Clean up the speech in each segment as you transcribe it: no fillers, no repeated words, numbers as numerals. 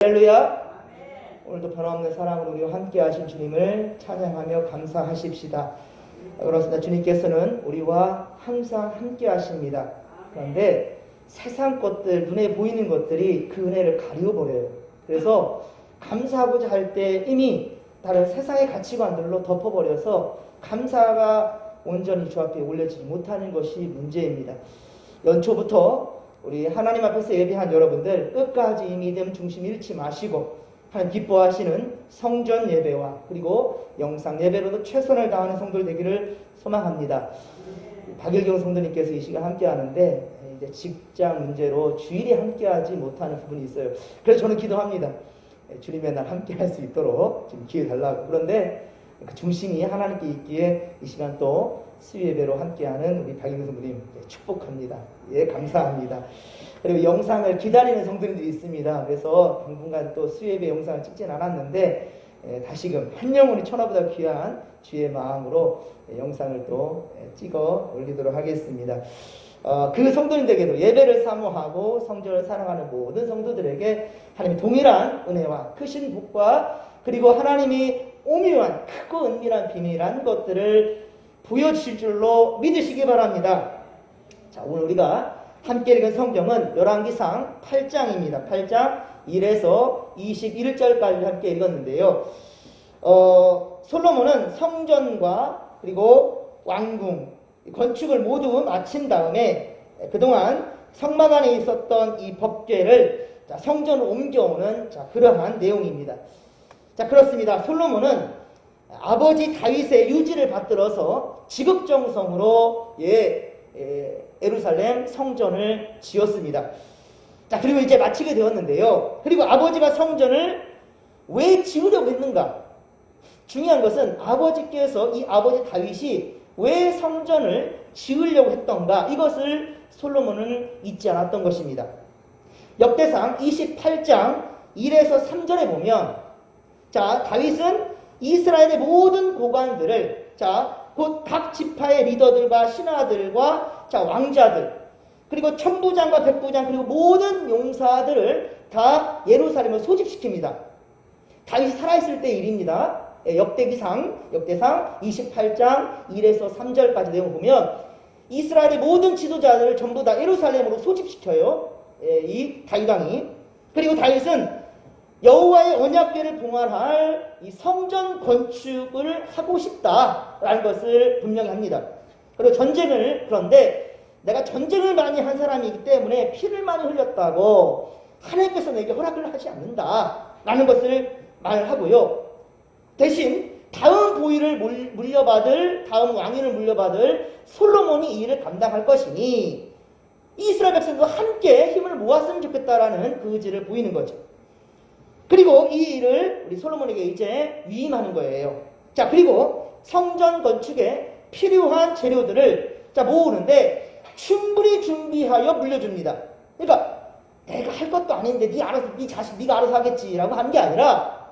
할렐루야. 오늘도 변함없는 사랑으로 우리와 함께 하신 주님을 찬양하며 감사하십시다. 그렇습니다. 주님께서는 우리와 항상 함께 하십니다. 그런데 세상 것들, 눈에 보이는 것들이 그 은혜를 가리워버려요. 그래서 감사하고자 할 때 이미 다른 세상의 가치관들로 덮어버려서 감사가 온전히 주 앞에 올려지지 못하는 것이 문제입니다. 연초부터 우리 하나님 앞에서 예배한 여러분들 끝까지 이 믿음 중심 잃지 마시고 하나님 기뻐하시는 성전 예배와 그리고 영상 예배로도 최선을 다하는 성도들 되기를 소망합니다. 박일경 성도님께서 이 시간 함께 하는데 이제 직장 문제로 주일에 함께하지 못하는 부분이 있어요. 그래서 저는 기도합니다. 주님의 날 함께할 수 있도록 지금 기회 달라고. 그런데 그 중심이 하나님께 있기에 이 시간 또 수요예배로 함께하는 우리 박일경 성도님 축복합니다. 예, 감사합니다. 그리고 영상을 기다리는 성도님들이 있습니다. 그래서 당분간 또 수요예배 영상을 찍진 않았는데 다시금 한 영혼이 천하보다 귀한 주의 마음으로 영상을 또 찍어 올리도록 하겠습니다. 그 성도님들에게도 예배를 사모하고 성전을 사랑하는 모든 성도들에게 하나님의 동일한 은혜와 크신 복과 그리고 하나님이 오묘한 크고 은밀한 비밀한 것들을 보여주실 줄로 믿으시기 바랍니다. 자, 오늘 우리가 함께 읽은 성경은 열왕기상 8장입니다. 8장 1에서 21절까지 함께 읽었는데요. 솔로몬은 성전과 그리고 왕궁, 건축을 모두 마친 다음에 그동안 성막 안에 있었던 이 법궤를 성전으로 옮겨오는 그러한 내용입니다. 자, 그렇습니다. 솔로몬은 아버지 다윗의 유지를 받들어서 지극정성으로 예루살렘 성전을 지었습니다. 자, 그리고 이제 마치게 되었는데요. 그리고 아버지가 성전을 왜 지으려고 했는가? 중요한 것은 아버지께서 이 아버지 다윗이 왜 성전을 지으려고 했던가? 이것을 솔로몬은 잊지 않았던 것입니다. 역대상 28장 1에서 3절에 보면 다윗은 이스라엘의 모든 고관들을 곧 각 지파의 리더들과 신하들과 왕자들 그리고 천부장과 백부장 그리고 모든 용사들을 다 예루살렘을 소집시킵니다. 다윗이 살아있을 때 일입니다. 역대상 28장 1에서 3절까지 내용을 보면 이스라엘의 모든 지도자들을 전부 다 예루살렘으로 소집시켜요. 이 다윗 왕이. 그리고 다윗은 여호와의 언약궤를 봉헌할 이 성전 건축을 하고 싶다라는 것을 분명히 합니다. 그리고 그런데 내가 전쟁을 많이 한 사람이기 때문에 피를 많이 흘렸다고 하나님께서 내게 허락을 하지 않는다라는 것을 말하고요. 대신 다음 보위를 다음 왕위를 물려받을 솔로몬이 이 일을 감당할 것이니 이스라엘 백성도 함께 힘을 모았으면 좋겠다라는 그 의지를 보이는 거죠. 그리고 이 일을 우리 솔로몬에게 이제 위임하는 거예요. 자, 그리고 성전 건축에 필요한 재료들을 모으는데 충분히 준비하여 물려줍니다. 그러니까 내가 할 것도 아닌데 네가 알아서 하겠지라고 하는 게 아니라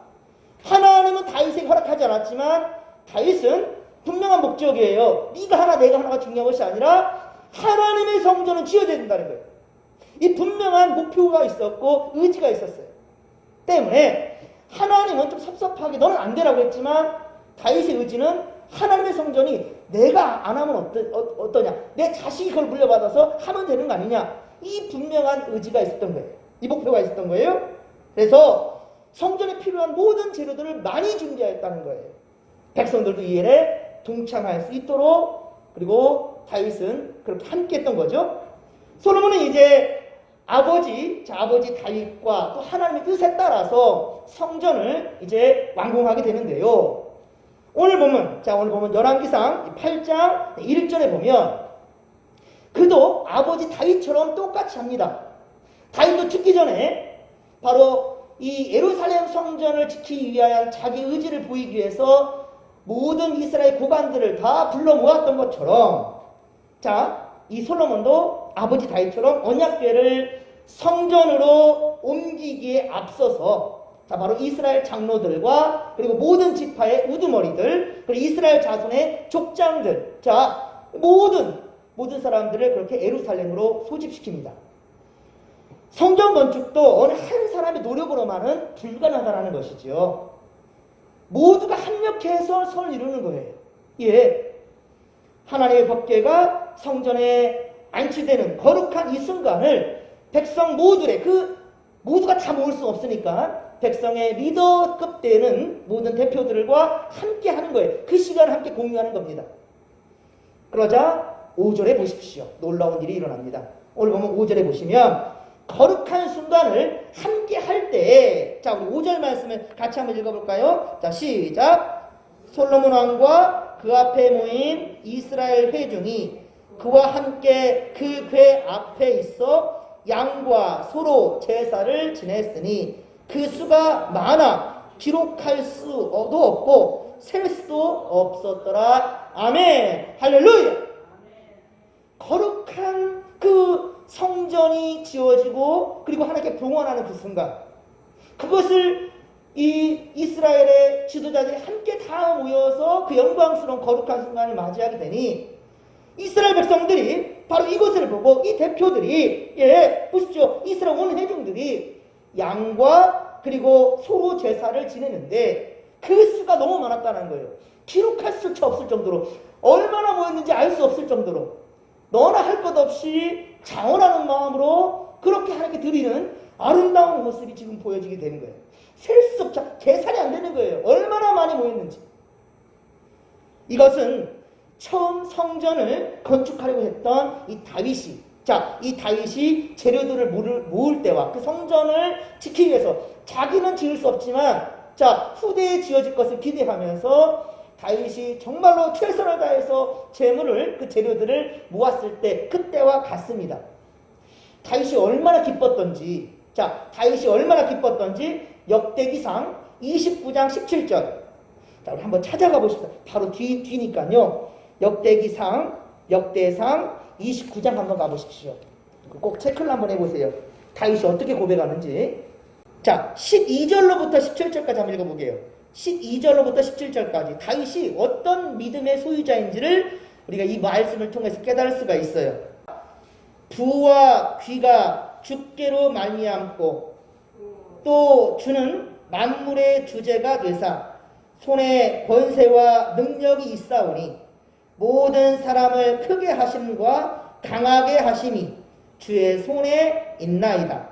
하나님은 다윗에게 허락하지 않았지만 다윗은 분명한 목적이에요. 네가 하나 내가 하나가 중요한 것이 아니라 하나님의 성전은 지어야 된다는 거예요. 이 분명한 목표가 있었고 의지가 있었어요. 때문에 하나님은 좀 섭섭하게 너는 안 되라고 했지만 다윗의 의지는 하나님의 성전이 내가 안 하면 어떠냐, 내 자식이 그걸 물려받아서 하면 되는 거 아니냐, 이 분명한 의지가 있었던 거예요. 이 목표가 있었던 거예요. 그래서 성전에 필요한 모든 재료들을 많이 준비하였다는 거예요. 백성들도 이 일에 동참할 수 있도록. 그리고 다윗은 그렇게 함께 했던 거죠. 솔로몬은 이제 아버지 다윗과 또 하나님의 뜻에 따라서 성전을 이제 완공하게 되는데요. 오늘 보면 열왕기상 8장 1절에 보면 그도 아버지 다윗처럼 똑같이 합니다. 다윗도 죽기 전에 바로 이 예루살렘 성전을 지키기 위한 자기 의지를 보이기 위해서 모든 이스라엘 고관들을 다 불러 모았던 것처럼 이 솔로몬도 아버지 다윗처럼 언약궤를 성전으로 옮기기에 앞서서 바로 이스라엘 장로들과 그리고 모든 지파의 우두머리들 그리고 이스라엘 자손의 족장들 모든 사람들을 그렇게 예루살렘으로 소집시킵니다. 성전 건축도 어느 한 사람의 노력으로만은 불가능하다는 것이죠. 모두가 합력해서 성을 이루는 거예요. 예, 하나님의 법궤가 성전에 안치되는 거룩한 이 순간을 백성 모두의 모두가 다 모을 수 없으니까 백성의 리더급 되는 모든 대표들과 함께 하는 거예요. 그 시간을 함께 공유하는 겁니다. 그러자 5절에 보십시오. 놀라운 일이 일어납니다. 오늘 보면 5절에 보시면 거룩한 순간을 함께 할 때, 자, 우리 5절 말씀을 같이 한번 읽어볼까요? 자, 시작. 솔로몬 왕과 그 앞에 모인 이스라엘 회중이 그와 함께 그 궤 앞에 있어 양과 소로 제사를 지냈으니 그 수가 많아 기록할 수도 없고 셀 수도 없었더라. 아멘. 할렐루야. 거룩한 그 성전이 지어지고 그리고 하나님께 봉헌하는 그 순간, 그것을 이 이스라엘의 지도자들이 함께 다 모여서 그 영광스러운 거룩한 순간을 맞이하게 되니 이스라엘 백성들이 바로 이것을 보고 이 대표들이, 예, 보십시오. 이스라엘 온 회중들이 양과 그리고 소 제사를 지내는데 그 수가 너무 많았다는 거예요. 기록할 수차 없을 정도로, 얼마나 모였는지 알 수 없을 정도로 너나 할 것 없이 자원하는 마음으로 그렇게 하나님께 드리는 아름다운 모습이 지금 보여지게 되는 거예요. 셀 수 없자 계산이 안 되는 거예요. 얼마나 많이 모였는지. 이것은 처음 성전을 건축하려고 했던 이 다윗이, 자, 이 다윗이 재료들을 모을 때와 그 성전을 지키기 위해서 자기는 지을 수 없지만, 자, 후대에 지어질 것을 기대하면서 다윗이 정말로 최선을 다해서 그 재료들을 모았을 때 그때와 같습니다. 다윗이 얼마나 기뻤던지, 자, 다윗이 얼마나 기뻤던지 역대기상 29장 17절. 자, 우리 한번 찾아가 보십시다. 바로 뒤니까요. 역대상 29장 한번 가보십시오. 꼭 체크를 한번 해보세요. 다윗이 어떻게 고백하는지. 자, 12절로부터 17절까지 한번 읽어보게요. 12절로부터 17절까지 다윗이 어떤 믿음의 소유자인지를 우리가 이 말씀을 통해서 깨달을 수가 있어요. 부와 귀가 주께로 말미암고 또 주는 만물의 주제가 되사 손에 권세와 능력이 있사오니 모든 사람을 크게 하심과 강하게 하심이 주의 손에 있나이다.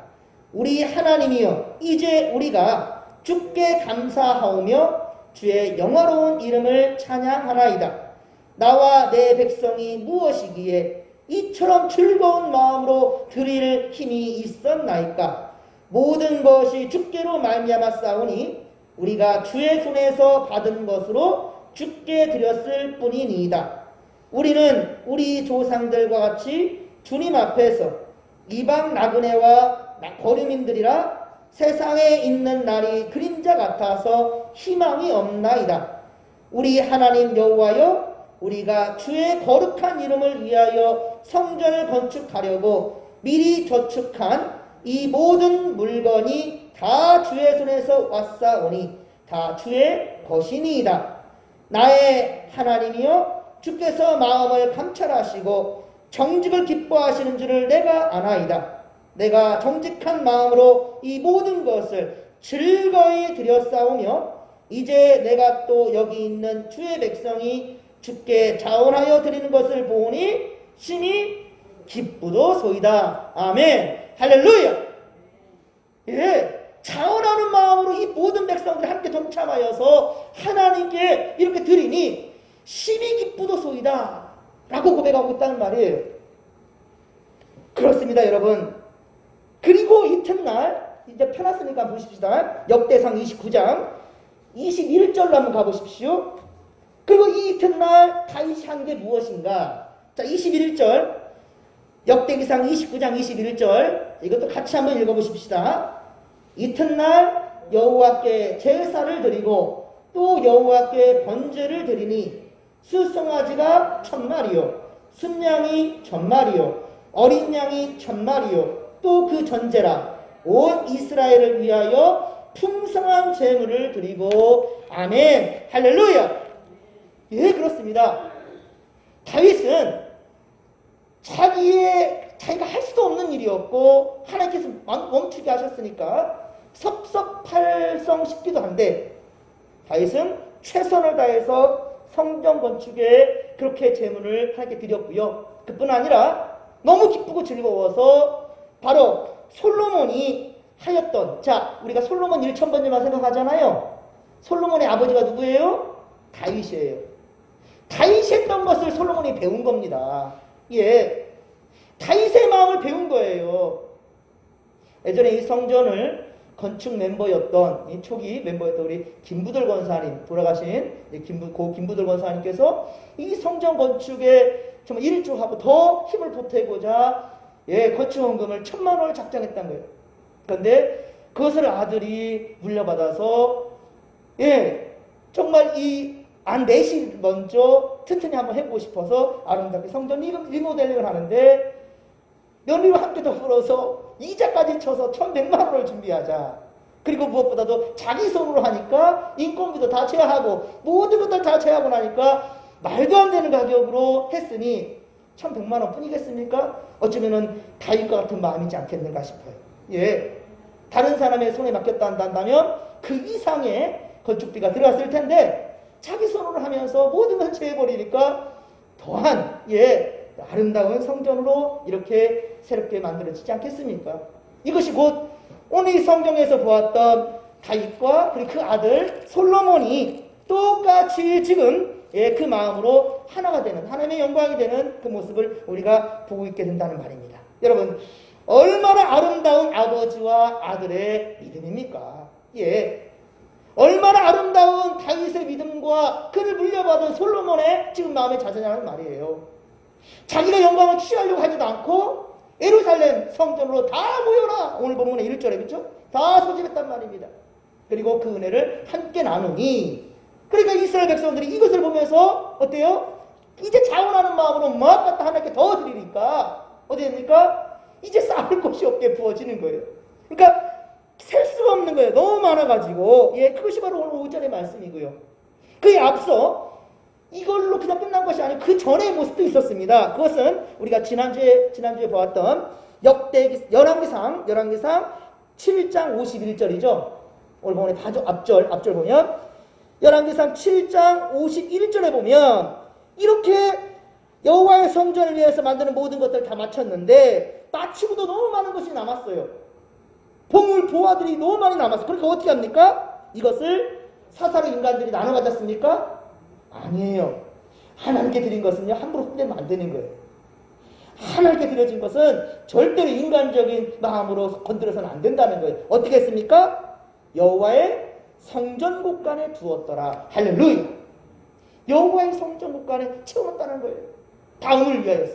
우리 하나님이여, 이제 우리가 주께 감사하오며 주의 영화로운 이름을 찬양하나이다. 나와 내 백성이 무엇이기에 이처럼 즐거운 마음으로 드릴 힘이 있었나이까. 모든 것이 주께로 말미암았사오니 우리가 주의 손에서 받은 것으로 주께 드렸을 뿐이니이다. 우리는 우리 조상들과 같이 주님 앞에서 이방 나그네와 거류민들이라 세상에 있는 날이 그림자 같아서 희망이 없나이다. 우리 하나님 여호와여, 우리가 주의 거룩한 이름을 위하여 성전을 건축하려고 미리 저축한 이 모든 물건이 다 주의 손에서 왔사오니 다 주의 것이니이다. 나의 하나님이여, 주께서 마음을 감찰하시고 정직을 기뻐하시는 줄을 내가 아나이다. 내가 정직한 마음으로 이 모든 것을 즐거이 드렸사오며 이제 내가 또 여기 있는 주의 백성이 주께 자원하여 드리는 것을 보니 심히 기쁘도소이다. 아멘. 할렐루야. 예, 자원하는 마음으로 이 모든 백성들이 함께 동참하여서 하나님께 이렇게 드리니 심히 기쁘도소이다 라고 고백하고 있다는 말이에요. 그렇습니다, 여러분. 그리고 이튿날, 이제 펴놨으니까 보십시다. 역대상 29장 21절로 한번 가보십시오. 그리고 이 이튿날 다윗이 한 게 무엇인가? 자, 21절, 역대기상 29장 21절, 이것도 같이 한번 읽어보십시다. 이튿날 여호와께 제사를 드리고 또 여호와께 번제를 드리니 수송아지가 1000마리요, 순양이 1000마리요, 어린 양이 1000마리요, 또 그 전제라 온 이스라엘을 위하여 풍성한 제물을 드리고. 아멘. 할렐루야. 예, 그렇습니다. 다윗은 자기의 자기가 할 수도 없는 일이었고 하나님께서 멈추게 하셨으니까 섭섭팔성쉽기도 한데 다윗은 최선을 다해서 성전 건축에 그렇게 제문을 하나님께 드렸고요. 그뿐 아니라 너무 기쁘고 즐거워서 바로 솔로몬이 하였던, 자, 우리가 솔로몬 1000번째만 생각하잖아요. 솔로몬의 아버지가 누구예요? 다윗이에요. 다윗이 했던 것을 솔로몬이 배운 겁니다. 예, 다윗의 마음을 배운 거예요. 예전에 이 성전을 건축 멤버였던, 이 초기 멤버였던 우리 김부들 권사님, 돌아가신 고 김부들 권사님께서 이 성전 건축에 정말 일조하고 더 힘을 보태고자 건축원금을 1000만 원을 작정했던 거예요. 그런데 그것을 아들이 물려받아서 정말 이 넷이 먼저 튼튼히 한번 해보고 싶어서 아름답게 성전 리모델링을 하는데 며느리와 함께 더불어서 이자까지 쳐서 1100만 원을 준비하자. 그리고 무엇보다도 자기 손으로 하니까 인건비도 다 제하고 모든 것들 다 제하고 나니까 말도 안 되는 가격으로 했으니 1100만 원 뿐이겠습니까? 어쩌면은 다윗과 같은 마음이지 않겠는가 싶어요. 예, 다른 사람의 손에 맡겼다 한다면 그 이상의 건축비가 들어갔을 텐데 자기 손으로 하면서 모든 걸 제해버리니까 더한 아름다운 성전으로 이렇게 새롭게 만들어지지 않겠습니까? 이것이 곧 오늘 이 성경에서 보았던 다윗과 그리고 그 아들 솔로몬이 똑같이 지금 그 마음으로 하나가 되는, 하나님의 영광이 되는 그 모습을 우리가 보고 있게 된다는 말입니다. 여러분, 얼마나 아름다운 아버지와 아들의 믿음입니까? 얼마나 아름다운 다윗의 믿음과 그를 물려받은 솔로몬의 지금 마음의 자세냐는 말이에요. 자기가 영광을 취하려고 하지도 않고 예루살렘 성전으로 다 모여라. 오늘 본문의 1절에 그렇죠? 다 소집했단 말입니다. 그리고 그 은혜를 함께 나누니, 그러니까 이스라엘 백성들이 이것을 보면서 어때요? 이제 자원하는 마음으로 막 갖다 하나님께 더 드리니까 어디 됩니까? 이제 쌓을 곳이 없게 부어지는 거예요. 그러니까 셀 수가 없는 거예요. 너무 많아가지고. 그것이 바로 오늘 5절의 말씀이고요. 그에 앞서 이걸로 그냥 끝난 것이 아니고 그 전의 모습도 있었습니다. 그것은 우리가 지난주에 보았던 열왕기상 7장 51절이죠. 오늘 보면 앞절 보면 열왕기상 7장 51절에 보면 이렇게 여호와의 성전을 위해서 만드는 모든 것들을 다 마쳤는데 마치고도 너무 많은 것이 남았어요. 보물 보화들이 너무 많이 남았어요. 그러니까 어떻게 합니까? 이것을 사사로 인간들이 나눠 가졌습니까? 아니에요. 하나님께 드린 것은요, 함부로 헛되면 안 되는 거예요. 하나님께 드려진 것은 절대로 인간적인 마음으로 건드려서는 안 된다는 거예요. 어떻게 했습니까? 여호와의 성전 곳간에 두었더라. 할렐루야. 여호와의 성전 곳간에 채워놨다는 거예요. 다음을 위하여서.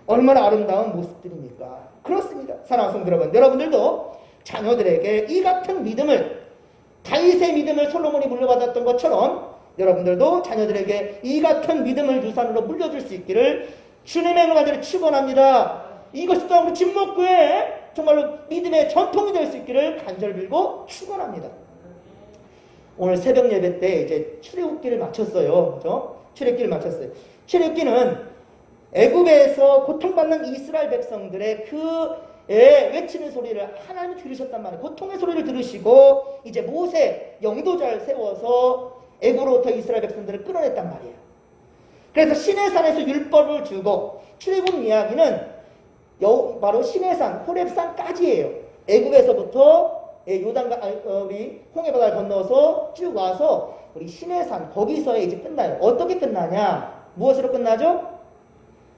얼마나 아름다운 모습들입니까? 그렇습니다. 사랑하는 성도 여러분, 여러분들도 자녀들에게 이 같은 믿음을, 다윗의 믿음을 솔로몬이 물려받았던 것처럼 여러분들도 자녀들에게 이 같은 믿음을 유산으로 물려줄 수 있기를 주님의 은혜를 축원합니다. 이것이 또한 우리 진목교회 정말로 믿음의 전통이 될 수 있기를 간절히 빌고 축원합니다. 오늘 새벽 예배 때 이제 출애굽기를 마쳤어요. 그렇죠? 출애굽기를 마쳤어요. 출애굽기는 애굽에서 고통받는 이스라엘 백성들의 외치는 소리를 하나님이 들으셨단 말이에요. 고통의 소리를 들으시고 이제 모세 영도자를 세워서 애굽으로부터 이스라엘 백성들을 끌어냈단 말이에요. 그래서 시내산에서 율법을 주고, 출애굽 이야기는 바로 시내산 호렙산까지예요. 애굽에서부터 우리 홍해바다를 건너서 쭉 와서 우리 시내산 거기서 이제 끝나요. 어떻게 끝나냐? 무엇으로 끝나죠?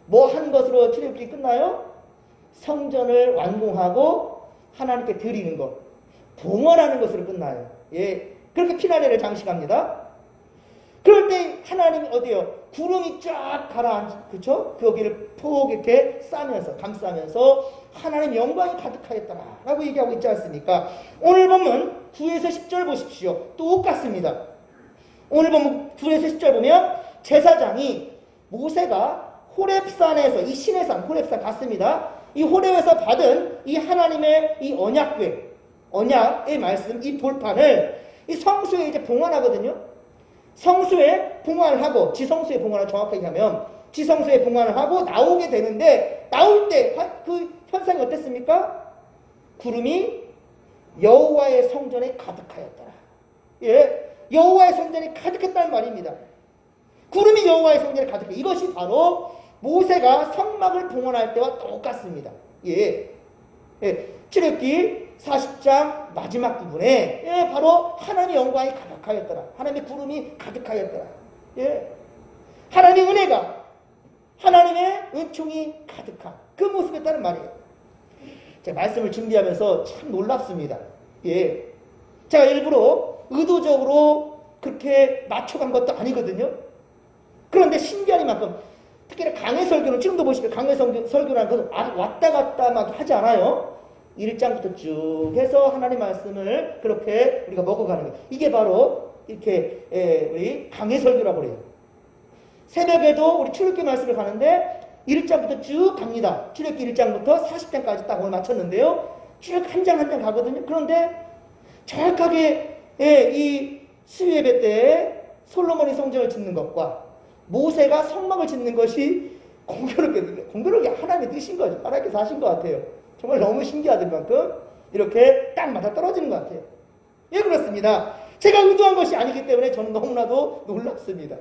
뭐 한 것으로 출애굽이 끝나요? 성전을 완공하고 하나님께 드리는 것, 봉헌하는 것으로 끝나요. 그렇게 피나레를 장식합니다. 그럴 때 하나님이 어디요? 구름이 쫙 가라앉, 그쵸? 거기를 폭 이렇게 감싸면서 하나님 영광이 가득하였더라 라고 얘기하고 있지 않습니까? 오늘 보면 9에서 10절 보십시오. 똑같습니다. 오늘 보면 9에서 10절 보면 제사장이 모세가 호렙산에서, 이 시내산 호렙산 갔습니다. 이 호렙에서 받은 이 하나님의 이 언약의 말씀, 이 돌판을 이 성수에 이제 봉헌하거든요. 성수에 봉헌을 하고, 지성수에 봉헌을 정확하게 하면 지성소에 봉헌을 하고 나오게 되는데 나올 때 그 현상이 어땠습니까? 구름이 여호와의 성전에 가득하였더라. 예, 여호와의 성전에 가득했다는 말입니다. 구름이 여호와의 성전에 가득해. 이것이 바로 모세가 성막을 봉헌할 때와 똑같습니다. 예, 출애굽기 40장 마지막 부분에 바로 하나님의 영광이 가득하였더라. 하나님의 구름이 가득하였더라. 예, 하나님의 은혜가, 하나님의 은총이 가득한 그 모습이었다는 말이에요. 제가 말씀을 준비하면서 참 놀랍습니다. 예, 제가 일부러 의도적으로 그렇게 맞춰간 것도 아니거든요. 그런데 신기하니만큼 특히 강해 설교는 지금도 보시면 강해 설교라는 것은 왔다 갔다 막 하지 않아요. 1장부터 쭉 해서 하나님 말씀을 그렇게 우리가 먹어가는 거예요. 이게 바로 이렇게 우리 강해 설교라고 그래요. 새벽에도 우리 출애굽기 말씀을 가는데 1장부터 쭉 갑니다. 출애굽기 1장부터 40장까지 딱 오늘 마쳤는데요. 쭉 한 장 한 장 가거든요. 그런데 정확하게 이 수요예배 때 솔로몬이 성전을 짓는 것과 모세가 성막을 짓는 것이 공교롭게 하나님의 뜻인 거죠. 하나님께서 하신 것 같아요. 정말 너무 신기하던 만큼 이렇게 딱 맞아 떨어지는 것 같아요. 예, 그렇습니다. 제가 의도한 것이 아니기 때문에 저는 너무나도 놀랍습니다.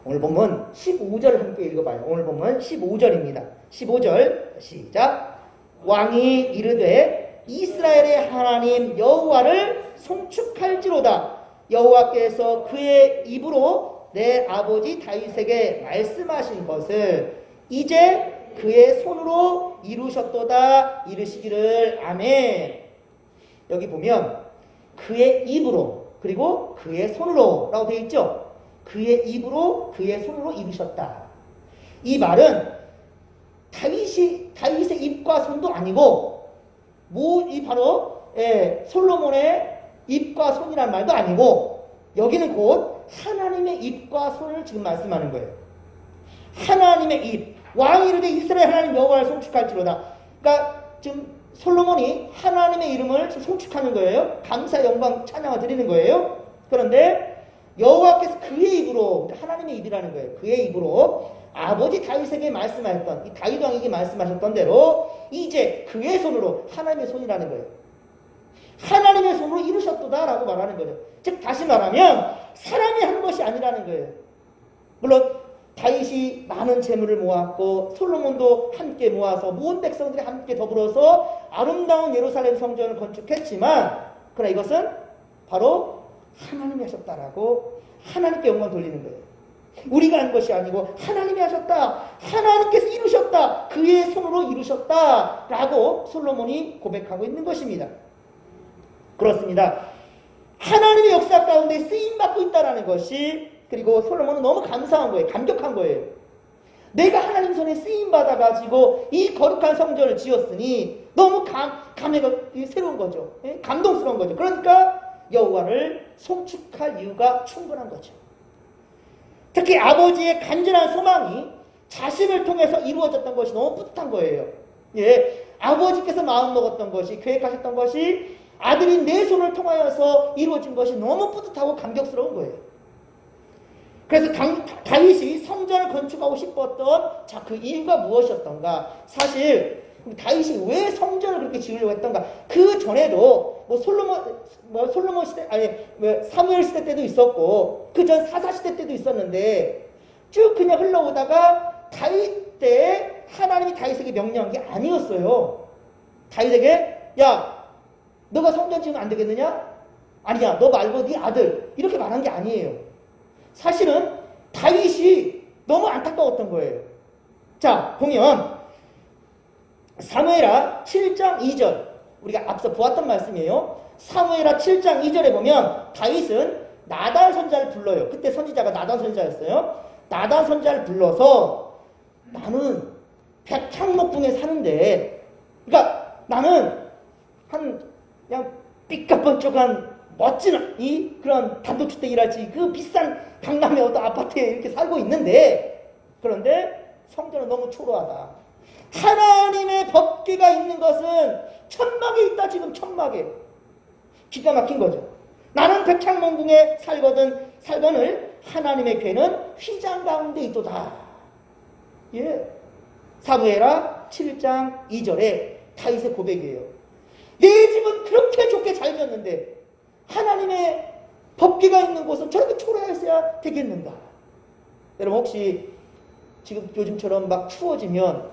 오늘 본문 15절을 함께 읽어봐요. 오늘 본문 15절입니다. 15절 시작. 왕이 이르되 이스라엘의 하나님 여호와를 송축할지로다. 여호와께서 그의 입으로 내 아버지 다윗에게 말씀하신 것을 이제 그의 손으로 이루셨도다. 이르시기를 아멘. 여기 보면 그의 입으로 그리고 그의 손으로 라고 되어 있죠. 그의 입으로 그의 손으로 이루셨다. 이 말은 다윗의 입과 손도 아니고 이 바로 솔로몬의 입과 손이란 말도 아니고 여기는 곧 하나님의 입과 손을 지금 말씀하는 거예요. 하나님의 입. 왕이 이르되 이스라엘 하나님 여호와를 송축할지로다. 그러니까 지금 솔로몬이 하나님의 이름을 송축하는 거예요. 감사 영광 찬양을 드리는 거예요. 그런데 여호와께서 그의 입으로, 하나님의 입이라는 거예요. 그의 입으로 아버지 다윗에게 말씀하셨던, 이 다윗 왕에게 말씀하셨던 대로 이제 그의 손으로, 하나님의 손이라는 거예요. 하나님의 손으로 이루셨도다라고 말하는 거죠. 즉 다시 말하면 사람이 한 것이 아니라는 거예요. 물론 다윗이 많은 재물을 모았고 솔로몬도 함께 모아서 모은 백성들이 함께 더불어서 아름다운 예루살렘 성전을 건축했지만 그러나 이것은 바로 하나님이 하셨다라고 하나님께 영광 돌리는 거예요. 우리가 한 것이 아니고 하나님이 하셨다. 하나님께서 이루셨다. 그의 손으로 이루셨다라고 솔로몬이 고백하고 있는 것입니다. 그렇습니다. 하나님의 역사 가운데 쓰임받고 있다는 것이 그리고 솔로몬은 너무 감사한 거예요. 감격한 거예요. 내가 하나님 손에 쓰임받아가지고 이 거룩한 성전을 지었으니 너무 감회가 새로운 거죠. 감동스러운 거죠. 그러니까 여호와를 송축할 이유가 충분한 거죠. 특히 아버지의 간절한 소망이 자신을 통해서 이루어졌던 것이 너무 뿌듯한 거예요. 예, 아버지께서 마음먹었던 것이, 계획하셨던 것이 아들인 내 손을 통하여서 이루어진 것이 너무 뿌듯하고 감격스러운 거예요. 그래서 다윗이 성전을 건축하고 싶었던 그 이유가 무엇이었던가? 사실 다윗이 왜 성전을 그렇게 지으려고 했던가? 그 전에도 솔로몬 시대, 사무엘 시대 때도 있었고 그 전 사사 시대 때도 있었는데 쭉 그냥 흘러오다가 다윗 때 하나님이 다윗에게 명령한 게 아니었어요. 다윗에게 야, 너가 성전 지으면 안 되겠느냐? 아니야, 너 말고 네 아들, 이렇게 말한 게 아니에요. 사실은 다윗이 너무 안타까웠던 거예요. 자, 보면 사무엘하 7장 2절, 우리가 앞서 보았던 말씀이에요. 사무엘하 7장 2절에 보면 다윗은 나단 선지자를 불러요. 그때 선지자가 나단 선지자였어요. 나단 선지자를 불러서 나는 백향목궁에 사는데, 그러니까 나는 그냥 삐까뻔쩍한 멋진 그런 단독주택이랄지 그 비싼 강남의 어떤 아파트에 이렇게 살고 있는데, 그런데 성전은 너무 초라하다. 하나님의 법궤가 있는 것은 천막에 있다. 지금 천막에. 기가 막힌 거죠. 나는 백향목궁에 살거늘 하나님의 궤는 휘장 가운데 있도다. 예. 사무엘하 7장 2절에 다윗의 고백이에요. 내 집은 그렇게 좋게 잘 지었는데 하나님의 법궤가 있는 곳은 저렇게 초라했어야 되겠는가? 여러분 혹시 지금 요즘처럼 막 추워지면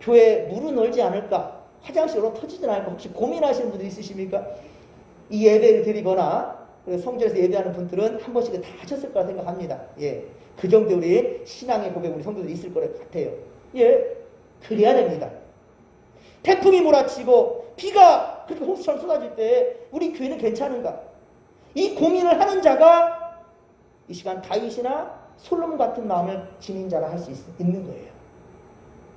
교회 물은 얼지 않을까? 화장실로 터지진 않을까? 혹시 고민하시는 분들 있으십니까? 이 예배를 드리거나 성전에서 예배하는 분들은 한 번씩은 다 하셨을 거라 생각합니다. 예. 그 정도 우리 신앙의 고백 우리 성도들이 있을 것 같아요. 예. 그래야 됩니다. 태풍이 몰아치고 비가 그렇게 홍수처럼 쏟아질 때 우리 교회는 괜찮은가? 이 고민을 하는 자가 이 시간 다윗이나 솔로몬 같은 마음을 지닌 자라 할 수 있는 거예요.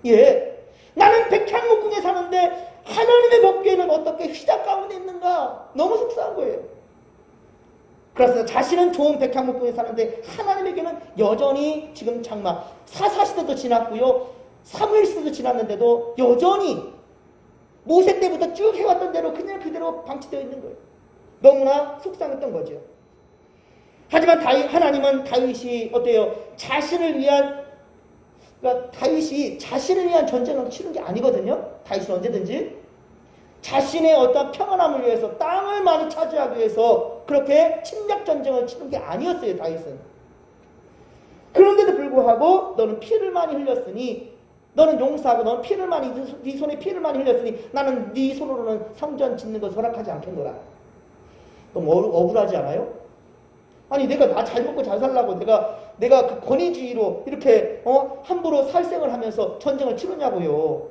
예. 나는 백향목궁에 사는데 하나님의 법궤는 어떻게 휘장 가운데 있는가? 너무 속상한 거예요. 그래서 자신은 좋은 백향목궁에 사는데 하나님에게는 여전히 지금 장마 사사시대도 지났고요. 사무엘 시대도 지났는데도 여전히 모세 때부터 쭉 해왔던 대로 그냥 그대로 방치되어 있는 거예요. 너무나 속상했던 거죠. 하지만 하나님은 다윗이 어때요? 그러니까 다윗이 자신을 위한 전쟁을 치른 게 아니거든요. 다윗은 언제든지 자신의 어떤 평안함을 위해서 땅을 많이 차지하기 위해서 그렇게 침략 전쟁을 치른 게 아니었어요. 다윗은. 그런데도 불구하고 너는 피를 많이 흘렸으니 너는 용서하고 너는 피를 많이 네 손에 피를 많이 흘렸으니 나는 네 손으로는 성전 짓는 것을 허락하지 않겠노라. 너무 억울하지 않아요? 아니 내가 나 잘 먹고 잘 살라고 내가 그 권위주의로 이렇게 함부로 살생을 하면서 전쟁을 치르냐고요.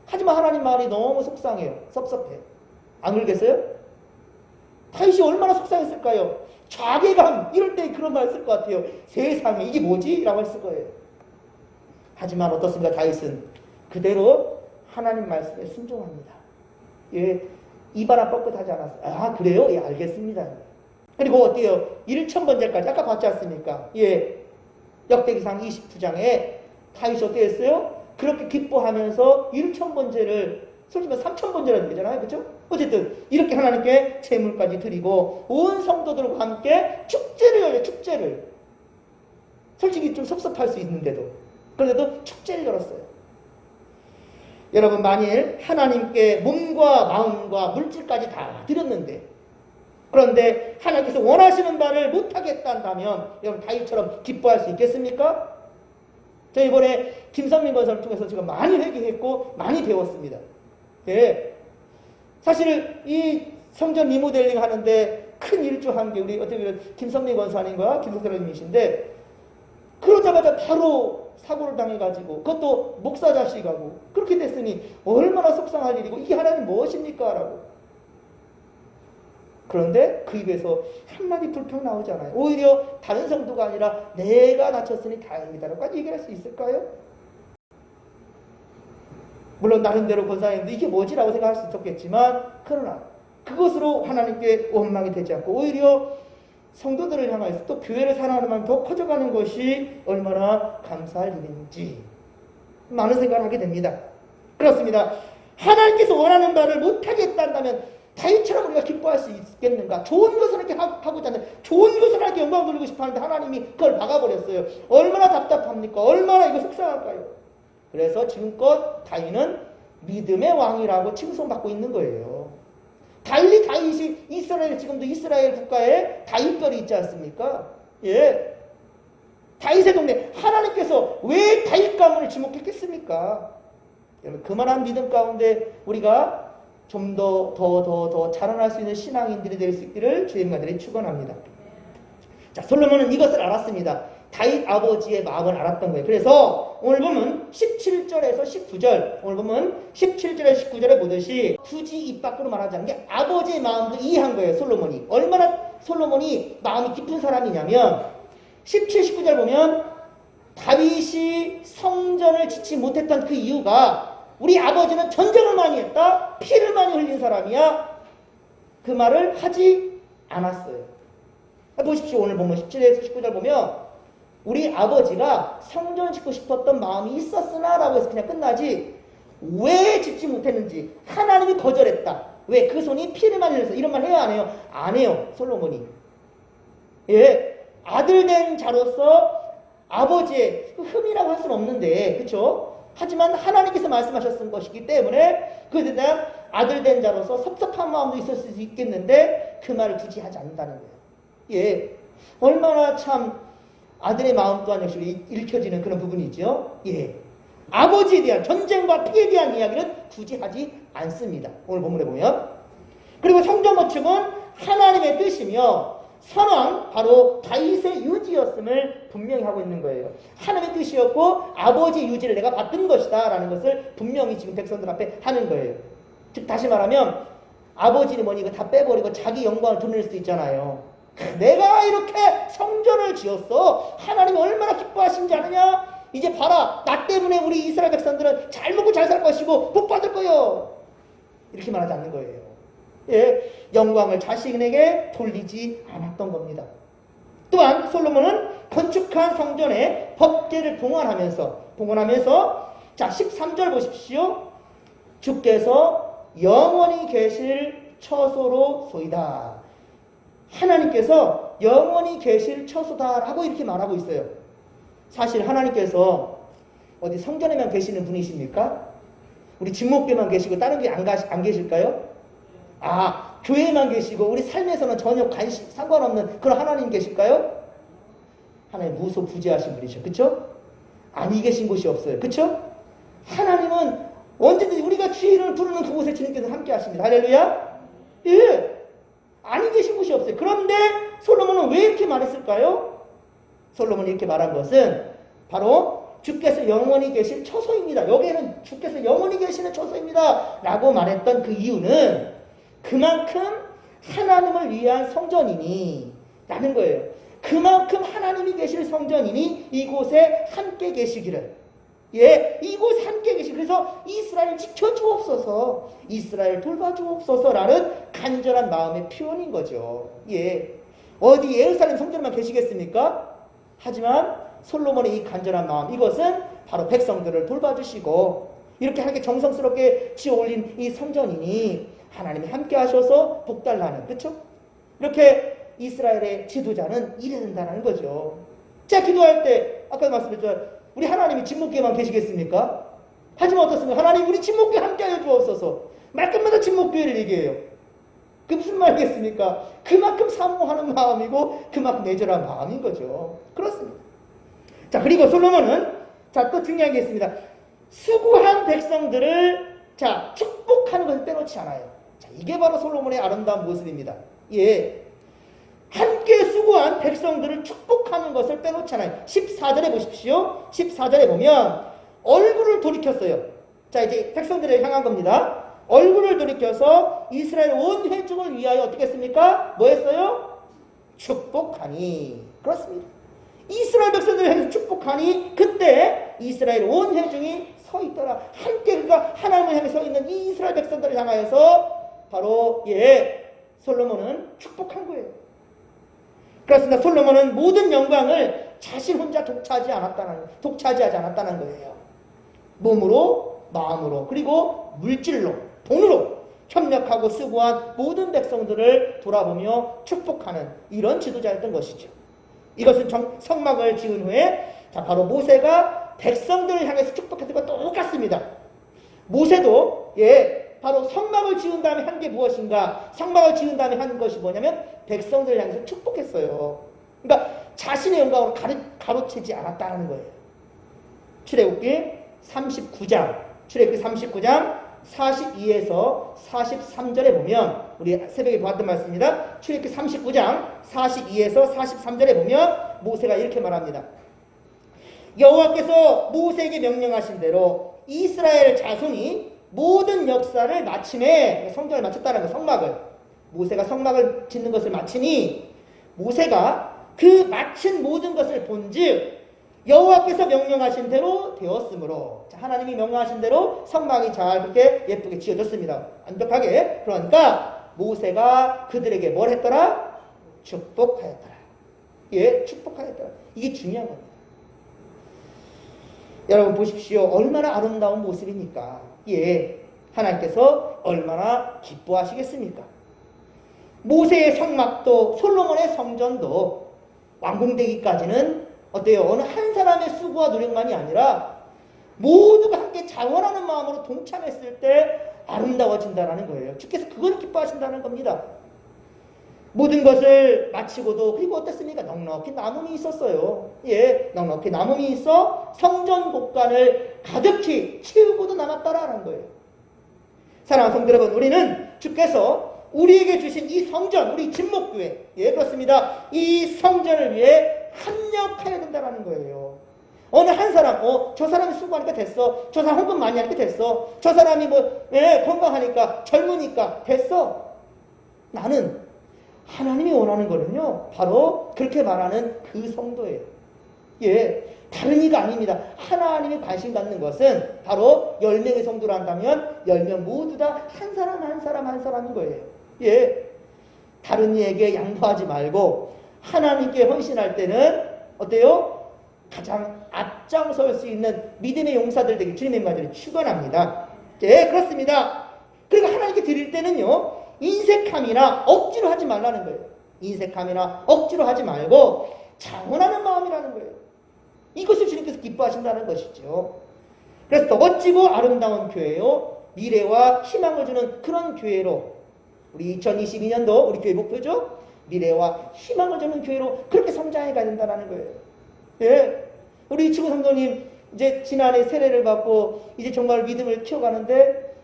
하지만 하나님 말이 너무 속상해요. 섭섭해. 안 그러겠어요? 다윗이 얼마나 속상했을까요? 자괴감 이럴 때 그런 말 쓸 것 같아요. 세상에 이게 뭐지? 라고 했을 거예요. 하지만 어떻습니까? 다윗은 그대로 하나님 말씀에 순종합니다. 예, 입 하나 뻗긋하지 않았어요. 아 그래요? 예, 알겠습니다. 그리고 어때요? 1000번째까지 아까 봤지 않습니까? 예, 역대기상 29장에 다윗이 어떻게 했어요? 그렇게 기뻐하면서 1000번째를 솔직히 3000번째라는 얘기잖아요. 그렇죠? 어쨌든 이렇게 하나님께 제물까지 드리고 온 성도들과 함께 축제를 열어요. 축제를. 솔직히 좀 섭섭할 수 있는데도 그런데도 축제를 열었어요. 여러분 만일 하나님께 몸과 마음과 물질까지 다 드렸는데 그런데 하나님께서 원하시는 바를 못하겠다면 여러분 다윗처럼 기뻐할 수 있겠습니까? 저 이번에 김선민 권사를 통해서 제가 많이 회개했고 많이 배웠습니다. 예. 사실 이 성전 리모델링 하는데 큰 일조한 게 우리 어떻게 보면 김선민 권사님과 김석사님이신데 그러자마자 바로 사고를 당해가지고 그것도 목사 자식하고 그렇게 됐으니 얼마나 속상할 일이고 이게 하나님 무엇입니까? 라고. 그런데 그 입에서 한마디 불평 나오지 않아요. 오히려 다른 성도가 아니라 내가 다쳤으니 다행이다라고 얘기할 수 있을까요? 물론 나름대로 권사님도 이게 뭐지라고 생각할 수 있었겠지만 그러나 그것으로 하나님께 원망이 되지 않고 오히려 성도들을 향해서 또 교회를 사랑하는 마음이 더 커져가는 것이 얼마나 감사할 일인지 많은 생각을 하게 됩니다. 그렇습니다. 하나님께서 원하는 바를 못하겠다면 다윗처럼 우리가 기뻐할 수 있겠는가? 좋은 것을 이렇게 하고자 하는데 좋은 것을 이렇게 영광 돌리고 싶어 하는데 하나님이 그걸 막아버렸어요. 얼마나 답답합니까? 얼마나 이거 속상할까요? 그래서 지금껏 다윗은 믿음의 왕이라고 칭송받고 있는 거예요. 달리 다윗이 지금도 이스라엘 국가에 다윗별이 있지 않습니까? 예. 다윗의 동네 하나님께서 왜 다윗 가문을 지목했겠습니까? 여러분 그만한 믿음 가운데 우리가 좀 더 자라날 수 있는 신앙인들이 될 수 있기를 주의 간절히 축원합니다. 자, 솔로몬은 이것을 알았습니다. 다윗 아버지의 마음을 알았던 거예요. 그래서 오늘 보면 17절에서 19절, 오늘 보면 17절에서 19절에 보듯이 굳이 입 밖으로 말하지 않는 게 아버지의 마음도 이해한 거예요. 솔로몬이. 얼마나 솔로몬이 마음이 깊은 사람이냐면 17, 19절 보면 다윗이 성전을 짓지 못했던 그 이유가 우리 아버지는 전쟁을 많이 했다. 피를 많이 흘린 사람이야. 그 말을 하지 않았어요. 보십시오. 오늘 보면 17에서 19절 보면 우리 아버지가 성전 짓고 싶었던 마음이 있었으나 라고 해서 그냥 끝나지 왜 짓지 못했는지 하나님이 거절했다. 왜? 그 손이 피를 많이 흘려서 이런 말 해요 안 해요? 안 해요. 솔로몬이. 예. 아들 된 자로서 아버지의 흠이라고 할 수는 없는데, 그렇죠? 하지만 하나님께서 말씀하셨던 것이기 때문에 그것에 대한 아들 된 자로서 섭섭한 마음도 있었을 수 있겠는데 그 말을 굳이 하지 않는다는 거예요. 예, 얼마나 참 아들의 마음 또한 역시 읽혀지는 그런 부분이죠. 예, 아버지에 대한 전쟁과 피에 대한 이야기는 굳이 하지 않습니다. 오늘 본문에 보면. 그리고 성전 건축은 하나님의 뜻이며 선왕 바로 다윗의 유지였음을 분명히 하고 있는 거예요. 하나님의 뜻이었고 아버지의 유지를 내가 받은 것이다 라는 것을 분명히 지금 백성들 앞에 하는 거예요. 즉 다시 말하면 아버지는 뭐니 이거 다 빼버리고 자기 영광을 드러낼 수도 있잖아요. 내가 이렇게 성전을 지었어. 하나님이 얼마나 기뻐하신지 아느냐. 이제 봐라. 나 때문에 우리 이스라엘 백성들은 잘 먹고 잘 살 것이고 복 받을 거요. 이렇게 말하지 않는 거예요. 예, 영광을 자신에게 돌리지 않았던 겁니다. 또한 솔로몬은 건축한 성전에 법궤를 봉헌하면서 자 13절 보십시오. 주께서 영원히 계실 처소로 소이다. 하나님께서 영원히 계실 처소다라고 이렇게 말하고 있어요. 사실 하나님께서 어디 성전에만 계시는 분이십니까? 우리 진목교만 계시고 다른 게 안 계실까요? 아, 교회만 계시고 우리 삶에서는 전혀 상관없는 그런 하나님 계실까요? 하나님 무소부재하신 분이죠. 그쵸? 아니 계신 곳이 없어요. 그쵸? 하나님은 언제든지 우리가 주의를 부르는 그곳에 주님께서 함께 하십니다. 할렐루야? 예. 아니 계신 곳이 없어요. 그런데 솔로몬은 왜 이렇게 말했을까요? 솔로몬이 이렇게 말한 것은 바로 주께서 영원히 계실 처소입니다. 여기에는 주께서 영원히 계시는 처소입니다. 라고 말했던 그 이유는 그만큼 하나님을 위한 성전이니 라는 거예요. 그만큼 하나님이 계실 성전이니 이곳에 함께 계시기를. 예, 이곳에 함께 계시. 그래서 이스라엘 지켜주옵소서, 이스라엘 돌봐주옵소서라는 간절한 마음의 표현인 거죠. 예, 어디 예루살렘 성전만 계시겠습니까? 하지만 솔로몬의 이 간절한 마음, 이것은 바로 백성들을 돌봐주시고 이렇게 하나님께 정성스럽게 지어올린 이 성전이니 하나님이 함께 하셔서 복달라는, 그렇죠? 이렇게 이스라엘의 지도자는 이래야 된다는 거죠. 자, 기도할 때 아까 말씀드렸죠. 우리 하나님이 진목교에만 계시겠습니까? 하지만 어떻습니까? 하나님 우리 진목교에 함께하여 주옵소서. 말끝마다 진목교회를 얘기해요. 그 무슨 말이겠습니까? 그만큼 사모하는 마음이고 그만큼 내절한 마음인 거죠. 그렇습니다. 자, 그리고 솔로몬은 자, 또 중요한 게 있습니다. 수고한 백성들을 자, 축복하는 것을 빼놓지 않아요. 자, 이게 바로 솔로몬의 아름다운 모습입니다. 예. 함께 수고한 백성들을 축복하는 것을 빼놓지 않아요. 14절에 보십시오. 14절에 보면 얼굴을 돌이켰어요. 자, 이제 백성들을 향한 겁니다. 얼굴을 돌이켜서 이스라엘 온 회중을 위하여 어떻게 했습니까? 뭐 했어요? 축복하니. 그렇습니다. 이스라엘 백성들을 향해서 축복하니 그때 이스라엘 온 회중이 서 있더라. 함께 그가 하나님을 향해 서 있는 이 이스라엘 백성들을 향하여서 바로 예, 솔로몬은 축복한 거예요. 그렇습니다. 솔로몬은 모든 영광을 자신 혼자 독차지하지 않았다는 거예요. 몸으로, 마음으로, 그리고 물질로, 돈으로 협력하고 수고한 모든 백성들을 돌아보며 축복하는 이런 지도자였던 것이죠. 이것은 성막을 지은 후에 자, 바로 모세가 백성들을 향해서 축복했던 것과 똑같습니다. 모세도 예, 바로 성막을 지은 다음에 한 게 무엇인가? 성막을 지은 다음에 한 것이 뭐냐면 백성들을 향해서 축복했어요. 그러니까 자신의 영광으로 가로채지 않았다는 거예요. 출애굽기 39장 42에서 43절에 보면 우리 새벽에 보았던 말씀입니다. 출애굽기 39장 42에서 43절에 보면 모세가 이렇게 말합니다. 여호와께서 모세에게 명령하신 대로 이스라엘 자손이 모든 역사를 마침에 성전을 마쳤다는 거, 성막을. 모세가 성막을 짓는 것을 마치니 모세가 그 마친 모든 것을 본즉 여호와께서 명령하신 대로 되었으므로, 자, 하나님이 명령하신 대로 성막이 잘 그렇게 예쁘게 지어졌습니다. 완벽하게. 그러니까 모세가 그들에게 뭘 했더라? 축복하였더라. 예, 축복하였더라. 이게 중요한 겁니다. 여러분 보십시오. 얼마나 아름다운 모습입니까? 예, 하나님께서 얼마나 기뻐하시겠습니까? 모세의 성막도 솔로몬의 성전도 완공되기까지는 어때요? 어느 한 사람의 수고와 노력만이 아니라 모두가 함께 자원하는 마음으로 동참했을 때 아름다워진다는 거예요. 주께서 그걸 기뻐하신다는 겁니다. 모든 것을 마치고도 그리고 어땠습니까? 넉넉히 남음이 있었어요. 예, 넉넉히 남음이 있어 성전 곳간을 가득히 채우고도 남았다라는 거예요. 사랑하는 성도 여러분, 우리는 주께서 우리에게 주신 이 성전, 우리 진목교회, 예, 그렇습니다. 이 성전을 위해 합력해야 된다는 거예요. 어느 한 사람, 저 사람이 수고하니까 됐어. 저 사람 헌금 많이 하니까 됐어. 저 사람이 건강하니까, 젊으니까 됐어. 나는 하나님이 원하는 거는요, 바로 그렇게 말하는 그 성도예요. 예, 다른 이가 아닙니다. 하나님이 관심 갖는 것은 바로 10명의 성도를 한다면 10명 모두 다 한 사람 한 사람 한 사람인 거예요. 예, 다른 이에게 양보하지 말고 하나님께 헌신할 때는 어때요? 가장 앞장설 수 있는 믿음의 용사들 되기 주님의 말씀을 축원합니다. 예, 그렇습니다. 그리고 하나님께 드릴 때는요, 인색함이나 억지로 하지 말라는 거예요. 인색함이나 억지로 하지 말고 자원하는 마음이라는 거예요. 이것을 주님께서 기뻐하신다는 것이죠. 그래서 더 멋지고 아름다운 교회요, 미래와 희망을 주는 그런 교회로, 우리 2022년도 우리 교회 목표죠. 미래와 희망을 주는 교회로 그렇게 성장해 가야 된다는 거예요. 예, 우리 지구 성도님 이제 지난해 세례를 받고 이제 정말 믿음을 키워가는데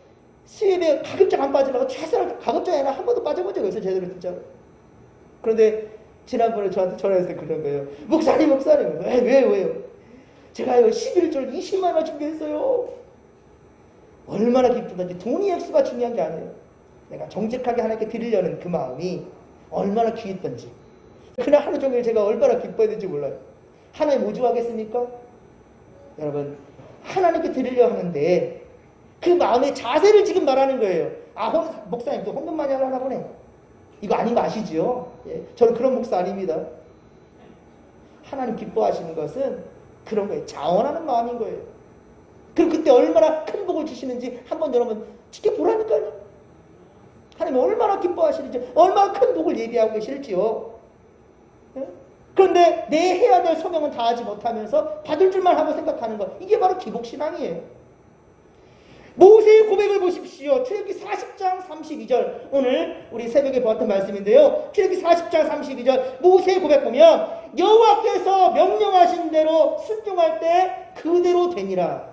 수입에 가급적 안 빠지려고 최선을 가급적이 아니라 한 번도 빠져본 적이 없어요. 제대로 진짜로. 그런데 지난번에 저한테 전화해서 그런 거예요. 목사님 왜요? 제가요 11절 20만 원 준비했어요. 얼마나 기쁘던지. 돈이 액수가 중요한 게 아니에요. 내가 정직하게 하나님께 드리려는 그 마음이 얼마나 귀했던지. 그날 하루 종일 제가 얼마나 기뻐했는지 몰라요. 하나님 오죽하겠습니까? 여러분, 하나님께 드리려 하는데 그 마음의 자세를 지금 말하는 거예요. 목사님 또 헌금 많이 하려나 보네. 이거 아닌 거 아시죠? 예, 저는 그런 목사 아닙니다. 하나님 기뻐하시는 것은 그런 거예요. 자원하는 마음인 거예요. 그럼 그때 얼마나 큰 복을 주시는지 한번 여러분 지켜보라니까요. 하나님 얼마나 기뻐하시는지, 얼마나 큰 복을 예비하고 계실지요. 예? 그런데 내 해야 될 소명은 다하지 못하면서 받을 줄만 하고 생각하는 것, 이게 바로 기복신앙이에요. 모세의 고백을 보십시오. 출애굽기 40장 32절. 오늘 우리 새벽에 보았던 말씀인데요. 출애굽기 40장 32절 모세의 고백 보면 여호와께서 명령하신 대로 순종할 때 그대로 되니라.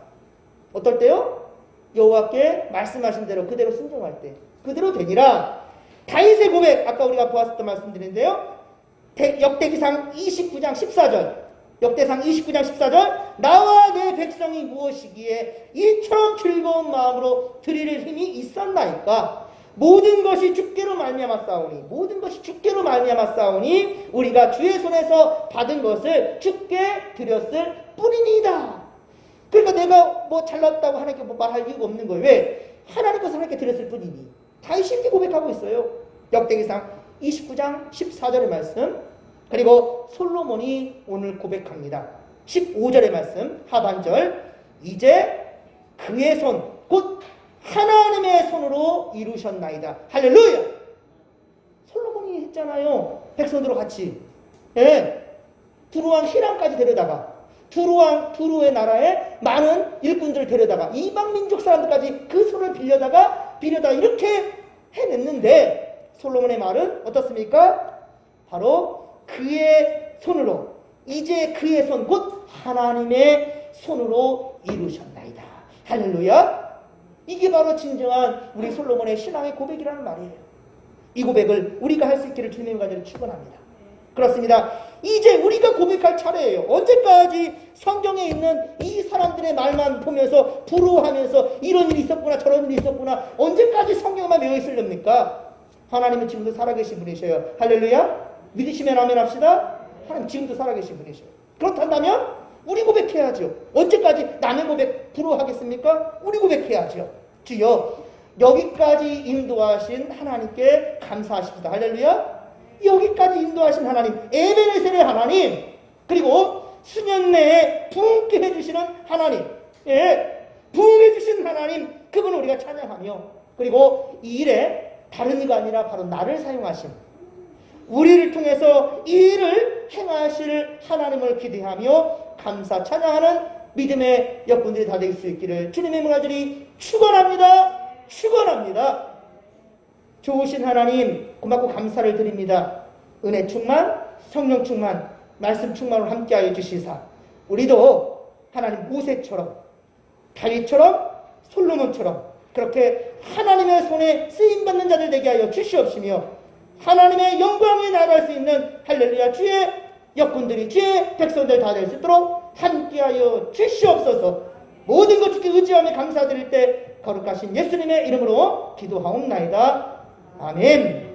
어떨 때요? 여호와께 말씀하신 대로 그대로 순종할 때 그대로 되니라. 다윗의 고백, 아까 우리가 보았었던 말씀드린데요. 역대기상 29장 14절. 역대상 29장 14절. 나와 내 백성이 무엇이기에 이처럼 즐거운 마음으로 드릴 힘이 있었나이까. 모든 것이 주께로 말미암아 싸우니, 모든 것이 주께로 말미암아 싸우니 우리가 주의 손에서 받은 것을 주께 드렸을 뿐이니이다. 그러니까 내가 뭐 잘났다고 하나님께 뭐 말할 이유가 없는 거예요. 왜? 하나님 것을 하나님께 드렸을 뿐이니. 다윗이 이렇게 고백하고 있어요. 역대기상 29장 14절의 말씀. 그리고 솔로몬이 오늘 고백합니다. 15절의 말씀 하반절. 이제 그의 손, 곧 하나님의 손으로 이루셨나이다. 할렐루야. 솔로몬이 했잖아요. 백성들과 같이. 예. 두루왕 히람까지 데려다가 두루의 나라에 많은 일꾼들을 데려다가 이방 민족 사람들까지 그 손을 빌려다가 이렇게 해냈는데 솔로몬의 말은 어떻습니까? 바로 그의 손으로, 이제 그의 손, 곧 하나님의 손으로 이루셨나이다. 할렐루야. 이게 바로 진정한 우리 솔로몬의 신앙의 고백이라는 말이에요. 이 고백을 우리가 할 수 있기를 주님의 간절히 축원합니다. 그렇습니다. 이제 우리가 고백할 차례예요. 언제까지 성경에 있는 이 사람들의 말만 보면서 부러워하면서 이런 일이 있었구나 저런 일이 있었구나, 언제까지 성경만 외워 있으렵니까? 하나님은 지금도 살아계신 분이셔요. 할렐루야. 믿으시면 아멘 합시다. 하나님 지금도 살아계신 분이셔요. 그렇다면 우리 고백해야죠. 언제까지 남의 고백 부러워하겠습니까? 우리 고백해야죠. 주여, 여기까지 인도하신 하나님께 감사하십니다. 할렐루야. 여기까지 인도하신 하나님, 에베네셀의 하나님, 그리고 수년 내에 부흥케 해주시는 하나님, 예, 부흥해주신 하나님, 그분을 우리가 찬양하며, 그리고 이 일에 다른 이가 아니라 바로 나를 사용하신, 우리를 통해서 이 일을 행하실 하나님을 기대하며 감사 찬양하는 믿음의 여러분들이 다 될 수 있기를 주님의 문화들이 축원합니다. 축원합니다. 좋으신 하나님 고맙고 감사를 드립니다. 은혜 충만, 성령 충만, 말씀 충만으로 함께하여 주시사 우리도 하나님 모세처럼 다윗처럼 솔로몬처럼 그렇게 하나님의 손에 쓰임받는 자들 되게 하여 주시옵시며 하나님의 영광에 나아갈 수 있는 할렐루야 주의 역군들이 주의 백성들 다 될 수 있도록 함께하여 주시옵소서. 모든 것 주께 의지하며 감사드릴 때 거룩하신 예수님의 이름으로 기도하옵나이다. 아멘.